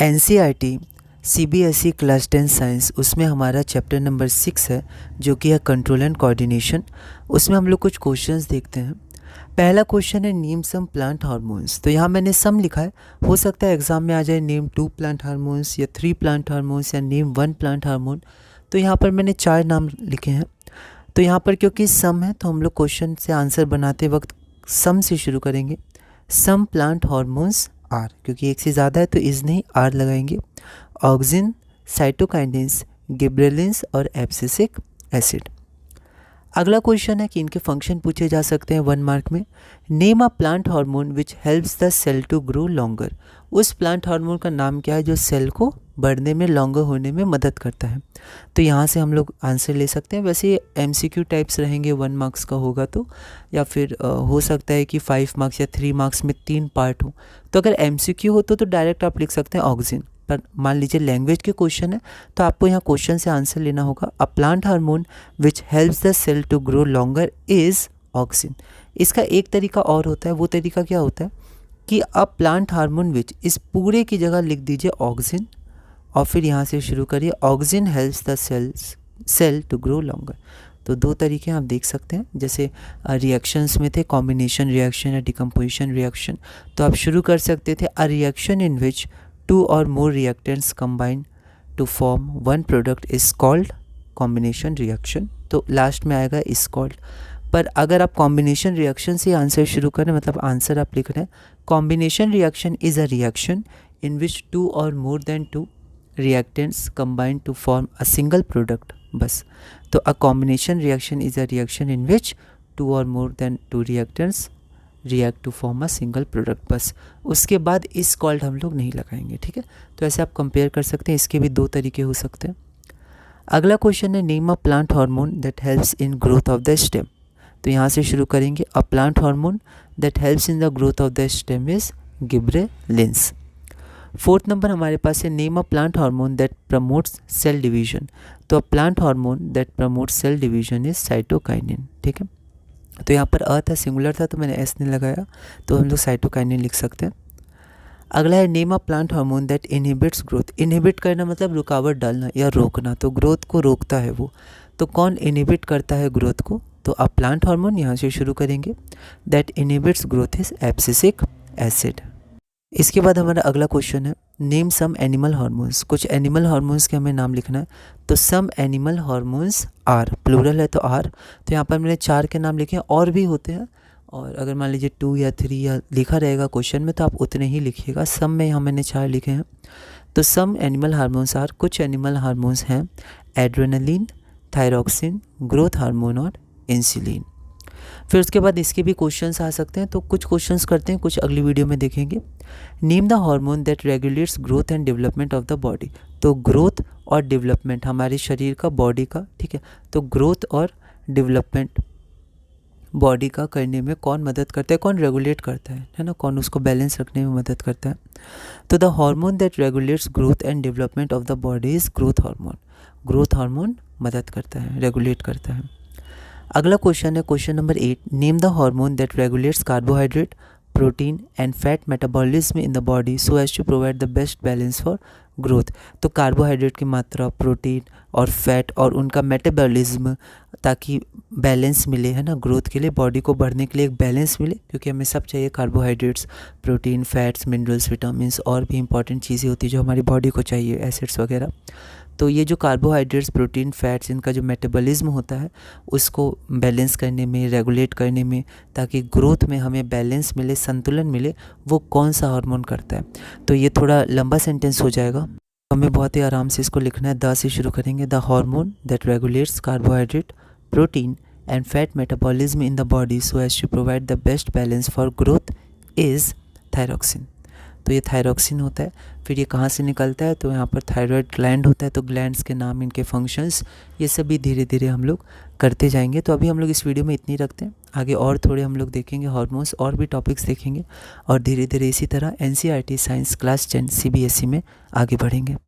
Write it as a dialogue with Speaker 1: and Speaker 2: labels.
Speaker 1: NCERT CBSE class 10 science, उसमें हमारा chapter number 6 है जो कि है कंट्रोल एंड कोऑर्डिनेशन। उसमें हम लोग कुछ क्वेश्चंस देखते हैं। पहला क्वेश्चन है नेम सम प्लांट हार्मोन्स। तो यहाँ मैंने सम लिखा है, हो सकता है एग्जाम में आ जाए नेम 2 प्लांट हार्मोन्स या 3 प्लांट हार्मोन्स या नेम 1 प्लांट हार्मोन। तो यहाँ पर मैंने 4 नाम लिखे हैं। तो यहाँ पर क्योंकि सम है तो हम लोग क्वेश्चन से आंसर बनाते वक्त सम से शुरू करेंगे। सम प्लांट हार्मोन्स आर, क्योंकि एक से ज़्यादा है तो इस नहीं आर लगाएंगे। ऑक्सिन, साइटोकाइनेस, गिबरेलिन्स और एब्सिसिक एसिड। अगला क्वेश्चन है कि इनके फंक्शन पूछे जा सकते हैं 1 मार्क में। Name a plant hormone which helps the cell to grow longer. उस प्लांट हार्मोन का नाम क्या है जो सेल को बढ़ने में, लॉन्गर होने में मदद करता है। तो यहाँ से हम लोग आंसर ले सकते हैं। वैसे MCQ टाइप्स रहेंगे, 1 मार्क्स का होगा तो, या फिर हो सकता है कि 5 मार्क्स या 3 मार्क्स में 3 पार्ट हो। तो अगर MCQ हो तो डायरेक्ट आप लिख सकते हैं ऑक्सिन। पर मान लीजिए लैंग्वेज के क्वेश्चन है तो आपको यहाँ क्वेश्चन से आंसर लेना होगा। A plant hormone which helps the cell to grow longer is auxin. इसका एक तरीका और होता है, वो तरीका क्या होता है कि अ प्लांट हार्मोन विच, इस पूरे की जगह लिख दीजिए ऑक्सिन और फिर यहाँ से शुरू करिए auxin helps the cell to grow longer. तो 2 तरीके आप देख सकते हैं। जैसे रिएक्शंस में थे कॉम्बिनेशन रिएक्शन या डिकम्पोजिशन रिएक्शन, तो आप शुरू कर सकते थे a reaction in which 2 or more reactants combine to form one product is called combination reaction। तो लास्ट में आएगा is called। पर अगर आप combination reaction से आंसर शुरू करें, मतलब आंसर आप लिख रहे हैं, combination reaction is a reaction in which 2 or more than 2 reactants combine to form a single product। बस, तो a combination reaction is a reaction in which 2 or more than 2 reactants react to form a single product. बस, उसके बाद इस called हम लोग नहीं लगाएंगे, ठीक है। तो ऐसे आप कंपेयर कर सकते हैं, इसके भी 2 तरीके हो सकते हैं। अगला क्वेश्चन है name a plant hormone that helps in growth of the stem. तो यहाँ से शुरू करेंगे। A plant hormone that helps in the growth of the stem is gibberellins. 4th number हमारे पास है name a plant hormone that promotes cell division. तो a plant hormone that promotes cell division is cytokinin, ठीक है। तो यहाँ पर था, सिंगुलर था तो मैंने एस नहीं लगाया, तो हम लोग साइटोकाइनिन लिख सकते हैं। अगला है name a plant hormone that inhibits growth. Inhibit करना मतलब रुकावट डालना या रोकना, तो ग्रोथ को रोकता है वो। तो कौन इनहिबिट करता है ग्रोथ को? तो अ प्लांट हार्मोन, यहाँ से शुरू करेंगे, that inhibits growth is abscisic acid. इसके बाद हमारा अगला क्वेश्चन है नेम सम एनिमल हार्मोन्स। कुछ एनिमल हार्मोन्स के हमें नाम लिखना है। तो some animal hormones are, plural है तो आर। तो यहाँ पर मैंने 4 के नाम लिखे हैं, और भी होते हैं, और अगर मान लीजिए 2 या 3 या लिखा रहेगा क्वेश्चन में तो आप उतने ही लिखिएगा। सम में यहाँ मैंने 4 लिखे हैं। तो सम एनिमल हार्मोन्स आर, कुछ एनिमल हार्मोन्स हैं एड्रेनलिन, थायरॉक्सिन, ग्रोथ हार्मोन और इंसुलिन। फिर उसके बाद इसके भी क्वेश्चंस आ सकते हैं, तो कुछ क्वेश्चंस करते हैं, कुछ अगली वीडियो में देखेंगे। Name the hormone that regulates growth and development of the body. तो ग्रोथ और डेवलपमेंट हमारे शरीर का, बॉडी का, ठीक है। तो ग्रोथ और डेवलपमेंट बॉडी का करने में कौन मदद करता है, कौन रेगुलेट करता है ना, कौन उसको बैलेंस रखने में मदद करता है। तो the hormone that regulates growth and development of the body is growth hormone. Growth hormone मदद करता है, रेगुलेट करता है। अगला क्वेश्चन है question number 8, name the hormone that regulates carbohydrate, protein and fat metabolism in the body so as to provide the best balance for growth. तो carbohydrate की मात्रा, प्रोटीन और फैट और उनका मेटाबॉलिज्म, ताकि बैलेंस मिले, है ना, ग्रोथ के लिए, बॉडी को बढ़ने के लिए एक बैलेंस मिले, क्योंकि हमें सब चाहिए carbohydrates, protein, fats, minerals, vitamins और भी इंपॉर्टेंट चीज़ें होती है जो हमारी बॉडी को चाहिए, एसिड्स वगैरह। तो ये जो कार्बोहाइड्रेट्स, प्रोटीन, फैट्स, इनका जो मेटाबॉलिज्म होता है उसको बैलेंस करने में, रेगुलेट करने में, ताकि ग्रोथ में हमें बैलेंस मिले, संतुलन मिले, वो कौन सा हार्मोन करता है। तो ये थोड़ा लंबा सेंटेंस हो जाएगा, हमें बहुत ही आराम से इसको लिखना है। द से शुरू करेंगे। The hormone that regulates carbohydrate, protein and fat metabolism in the body so as to provide the best balance for growth is thyroxine. तो ये थायरॉक्सिन होता है। फिर ये कहाँ से निकलता है? तो यहाँ पर थायराइड ग्लैंड होता है, तो ग्लैंड्स के नाम, इनके फंक्शंस, ये सभी धीरे धीरे हम लोग करते जाएंगे। तो अभी हम लोग इस वीडियो में इतनी रखते हैं, आगे और थोड़े हम लोग देखेंगे हार्मोन्स, और भी टॉपिक्स देखेंगे, और धीरे धीरे इसी तरह NCERT साइंस क्लास 10 CBSE में आगे बढ़ेंगे।